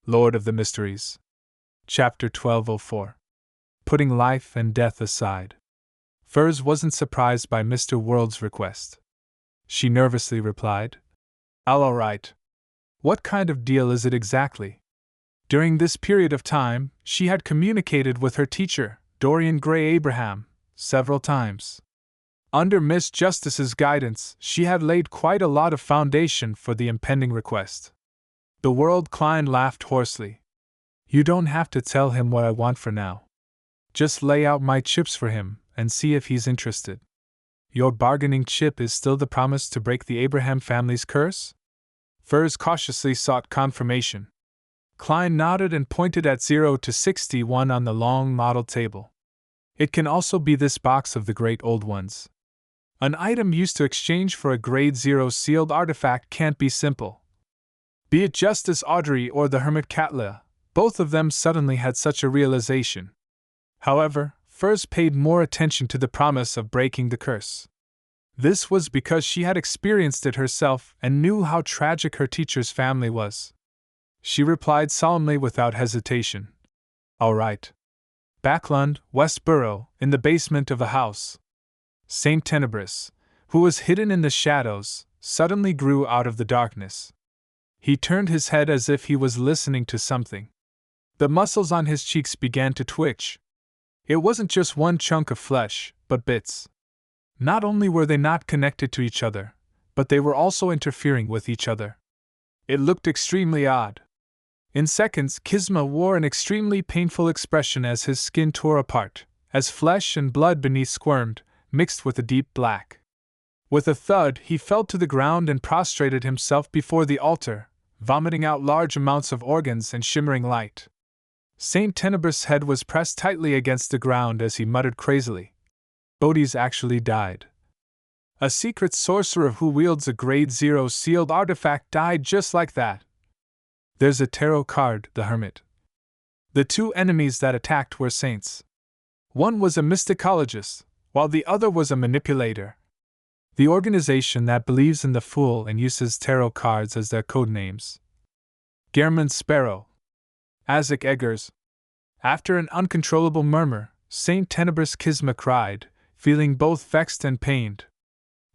Lord of the Mysteries. Chapter 1204. Putting Life and Death Aside. Furs wasn't surprised by Mr. World's request. She nervously replied, All right. What kind of deal is it exactly? During this period of time, she had communicated with her teacher, Dorian Gray Abraham, several times. Under Miss Justice's guidance, she had laid quite a lot of foundation for the impending request. The World Klein laughed hoarsely. You don't have to tell him what I want for now. Just lay out my chips for him and see if he's interested. Your bargaining chip is still the promise to break the Abraham family's curse? Furs cautiously sought confirmation. Klein nodded and pointed at 0 to 61 on the long model table. It can also be this box of the great old ones. An item used to exchange for a grade 0 sealed artifact can't be simple. Be it Justice Audrey or the Hermit Catla, both of them suddenly had such a realization. However, Furs paid more attention to the promise of breaking the curse. This was because she had experienced it herself and knew how tragic her teacher's family was. She replied solemnly without hesitation. All right. Backlund, Westborough, in the basement of a house. Saint Tenebris, who was hidden in the shadows, suddenly grew out of the darkness. He turned his head as if he was listening to something. The muscles on his cheeks began to twitch. It wasn't just one chunk of flesh, but bits. Not only were they not connected to each other, but they were also interfering with each other. It looked extremely odd. In seconds, Kizma wore an extremely painful expression as his skin tore apart, as flesh and blood beneath squirmed, mixed with a deep black. With a thud, he fell to the ground and prostrated himself before the altar, vomiting out large amounts of organs and shimmering light. Saint Tenebris' head was pressed tightly against the ground as he muttered crazily. Bodhi's actually died. A secret sorcerer who wields a grade 0 sealed artifact died just like that. There's a tarot card, the Hermit. The two enemies that attacked were saints. One was a mysticologist, while the other was a manipulator. The organization that believes in the Fool and uses tarot cards as their codenames. Gehrman Sparrow. Isaac Eggers. After an uncontrollable murmur, Saint Tenebris Kizma cried, feeling both vexed and pained.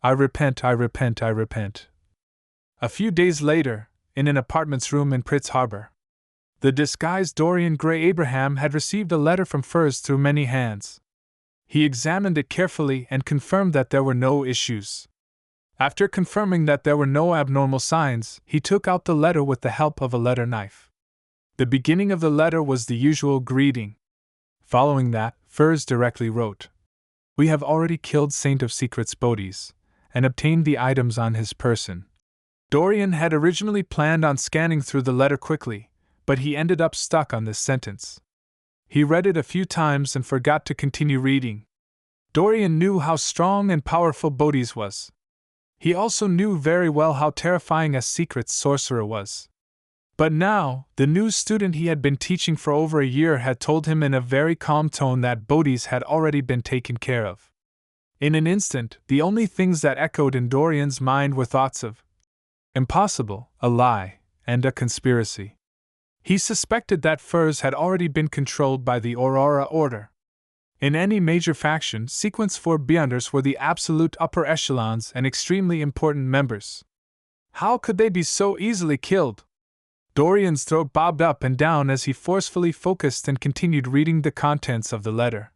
I repent, I repent, I repent. A few days later, in an apartment's room in Pritz Harbor, the disguised Dorian Gray Abraham had received a letter from Furs through many hands. He examined it carefully and confirmed that there were no issues. After confirming that there were no abnormal signs, he took out the letter with the help of a letter knife. The beginning of the letter was the usual greeting. Following that, Furs directly wrote, We have already killed Saint of Secrets Bodhi's, and obtained the items on his person. Dorian had originally planned on scanning through the letter quickly, but he ended up stuck on this sentence. He read it a few times and forgot to continue reading. Dorian knew how strong and powerful Bodhi's was. He also knew very well how terrifying a secret sorcerer was. But now, the new student he had been teaching for over a year had told him in a very calm tone that Bodhi's had already been taken care of. In an instant, the only things that echoed in Dorian's mind were thoughts of impossible, a lie, and a conspiracy. He suspected that Furs had already been controlled by the Aurora Order. In any major faction, Sequence 4 Beyonders were the absolute upper echelons and extremely important members. How could they be so easily killed? Dorian's throat bobbed up and down as he forcefully focused and continued reading the contents of the letter.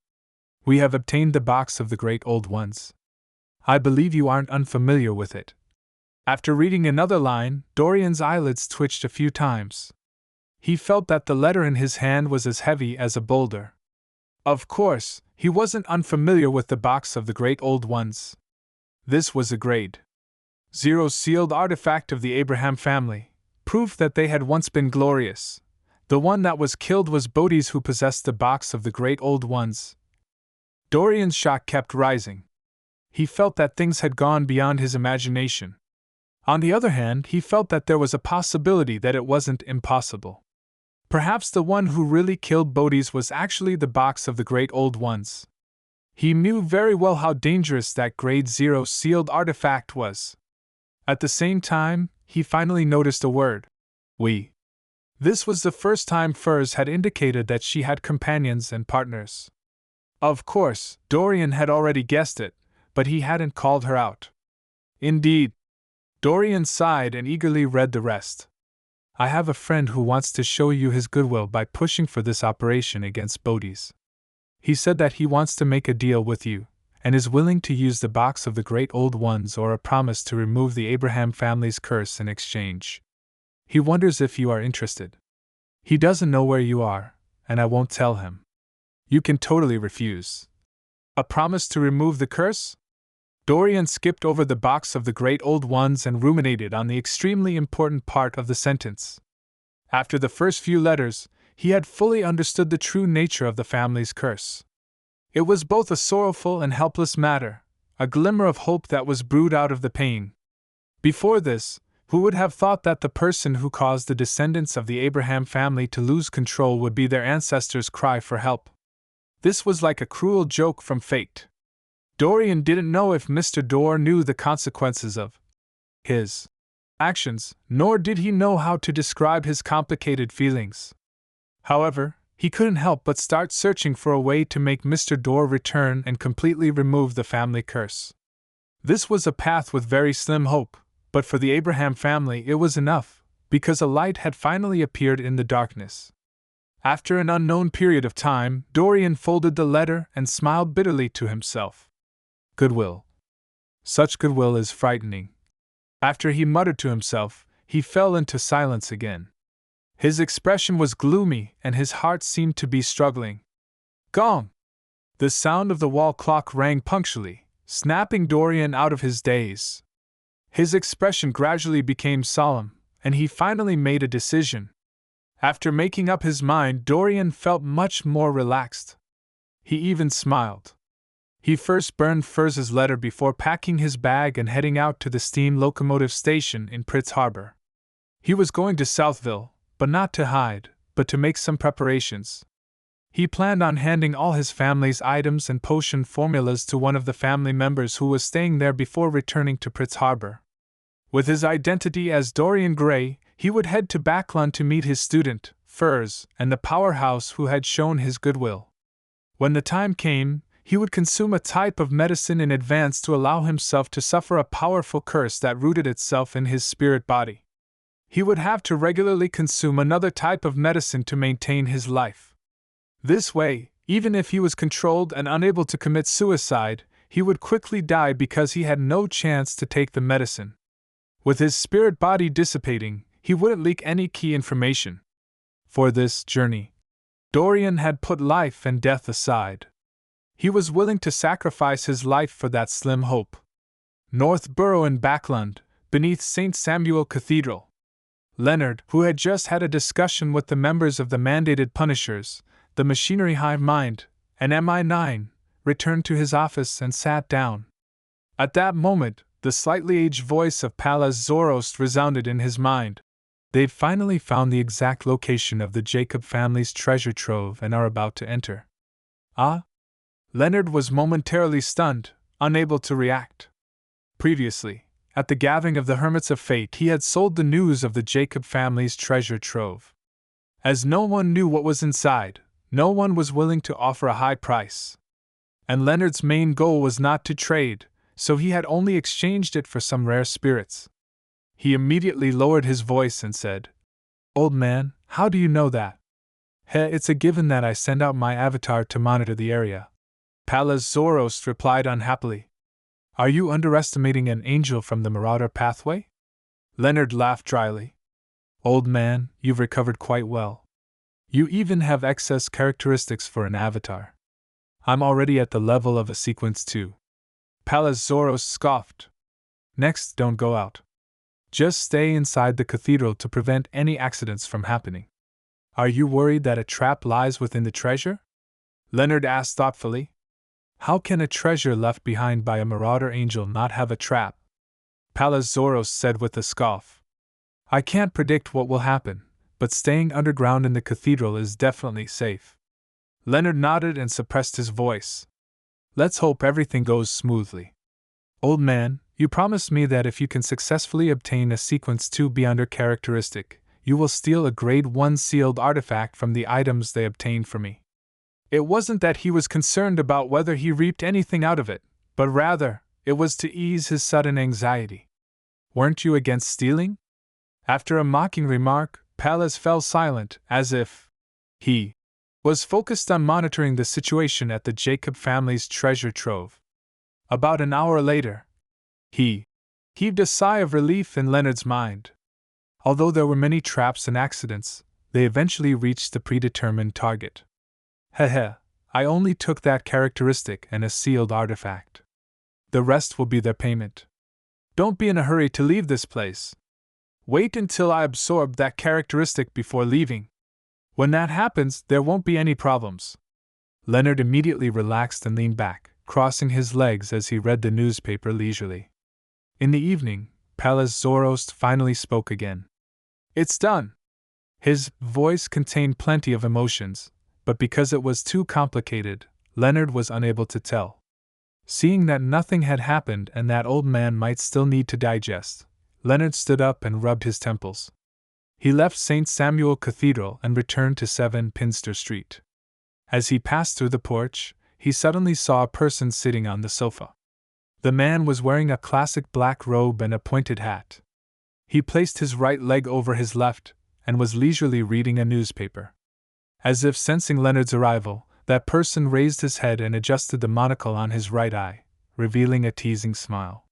We have obtained the box of the great old ones. I believe you aren't unfamiliar with it. After reading another line, Dorian's eyelids twitched a few times. He felt that the letter in his hand was as heavy as a boulder. Of course, he wasn't unfamiliar with the box of the great old ones. This was a grade 0 sealed artifact of the Abraham family, proof that they had once been glorious. The one that was killed was Bodhi's, who possessed the box of the great old ones. Dorian's shock kept rising. He felt that things had gone beyond his imagination. On the other hand, he felt that there was a possibility that it wasn't impossible. Perhaps the one who really killed Bodhi's was actually the box of the great old ones. He knew very well how dangerous that grade 0 sealed artifact was. At the same time, he finally noticed a word. We. This was the first time Furs had indicated that she had companions and partners. Of course, Dorian had already guessed it, but he hadn't called her out. Indeed. Dorian sighed and eagerly read the rest. I have a friend who wants to show you his goodwill by pushing for this operation against Bodhi's. He said that he wants to make a deal with you, and is willing to use the box of the Great Old Ones or a promise to remove the Abraham family's curse in exchange. He wonders if you are interested. He doesn't know where you are, and I won't tell him. You can totally refuse. A promise to remove the curse? Dorian skipped over the box of the Great Old Ones and ruminated on the extremely important part of the sentence. After the first few letters, he had fully understood the true nature of the family's curse. It was both a sorrowful and helpless matter, a glimmer of hope that was brewed out of the pain. Before this, who would have thought that the person who caused the descendants of the Abraham family to lose control would be their ancestors' cry for help? This was like a cruel joke from fate. Dorian didn't know if Mr. Dorr knew the consequences of his actions, nor did he know how to describe his complicated feelings. However, he couldn't help but start searching for a way to make Mr. Dorr return and completely remove the family curse. This was a path with very slim hope, but for the Abraham family it was enough, because a light had finally appeared in the darkness. After an unknown period of time, Dorian folded the letter and smiled bitterly to himself. Goodwill. Such goodwill is frightening. After he muttered to himself, he fell into silence again. His expression was gloomy and his heart seemed to be struggling. Gong! The sound of the wall clock rang punctually, snapping Dorian out of his daze. His expression gradually became solemn, and he finally made a decision. After making up his mind, Dorian felt much more relaxed. He even smiled. He first burned Furs's letter before packing his bag and heading out to the steam locomotive station in Pritz Harbor. He was going to Southville, but not to hide, but to make some preparations. He planned on handing all his family's items and potion formulas to one of the family members who was staying there before returning to Pritz Harbor. With his identity as Dorian Gray, he would head to Backlund to meet his student, Furs, and the powerhouse who had shown his goodwill. When the time came, he would consume a type of medicine in advance to allow himself to suffer a powerful curse that rooted itself in his spirit body. He would have to regularly consume another type of medicine to maintain his life. This way, even if he was controlled and unable to commit suicide, he would quickly die because he had no chance to take the medicine. With his spirit body dissipating, he wouldn't leak any key information. For this journey, Dorian had put life and death aside. He was willing to sacrifice his life for that slim hope. Northborough in Backlund, beneath St. Samuel Cathedral. Leonard, who had just had a discussion with the members of the mandated Punishers, the Machinery Hive Mind, and MI9, returned to his office and sat down. At that moment, the slightly aged voice of Pallas Zoroast resounded in his mind. They've finally found the exact location of the Jacob family's treasure trove and are about to enter. Ah? Leonard was momentarily stunned, unable to react. Previously, at the gathering of the Hermits of Fate, he had sold the news of the Jacob family's treasure trove. As no one knew what was inside, no one was willing to offer a high price. And Leonard's main goal was not to trade, so he had only exchanged it for some rare spirits. He immediately lowered his voice and said, "Old man, how do you know that?" It's a given that I send out my avatar to monitor the area." Pallas Zoroast replied unhappily. "Are you underestimating an angel from the Marauder pathway?" Leonard laughed dryly. "Old man, you've recovered quite well. You even have excess characteristics for an avatar. I'm already at the level of a sequence 2. Pallas Zoroast scoffed. "Next, don't go out. Just stay inside the cathedral to prevent any accidents from happening." "Are you worried that a trap lies within the treasure?" Leonard asked thoughtfully. "How can a treasure left behind by a marauder angel not have a trap?" Pallas Zoroast said with a scoff. "I can't predict what will happen, but staying underground in the cathedral is definitely safe." Leonard nodded and suppressed his voice. "Let's hope everything goes smoothly. Old man, you promised me that if you can successfully obtain a sequence 2 beyonder characteristic, you will steal a Grade 1 sealed artifact from the items they obtained for me. It wasn't that he was concerned about whether he reaped anything out of it, but rather, it was to ease his sudden anxiety. Weren't you against stealing? After a mocking remark, Pallas fell silent, as if he was focused on monitoring the situation at the Jacob family's treasure trove. About an hour later, he heaved a sigh of relief in Leonard's mind. Although there were many traps and accidents, they eventually reached the predetermined target. Heh, I only took that characteristic and a sealed artifact. The rest will be their payment. Don't be in a hurry to leave this place. Wait until I absorb that characteristic before leaving. When that happens, there won't be any problems. Leonard immediately relaxed and leaned back, crossing his legs as he read the newspaper leisurely. In the evening, Pallas Zoroast finally spoke again. It's done. His voice contained plenty of emotions, but because it was too complicated, Leonard was unable to tell. Seeing that nothing had happened and that old man might still need to digest, Leonard stood up and rubbed his temples. He left St. Samuel Cathedral and returned to 7 Pinster Street. As he passed through the porch, he suddenly saw a person sitting on the sofa. The man was wearing a classic black robe and a pointed hat. He placed his right leg over his left and was leisurely reading a newspaper. As if sensing Leonard's arrival, that person raised his head and adjusted the monocle on his right eye, revealing a teasing smile.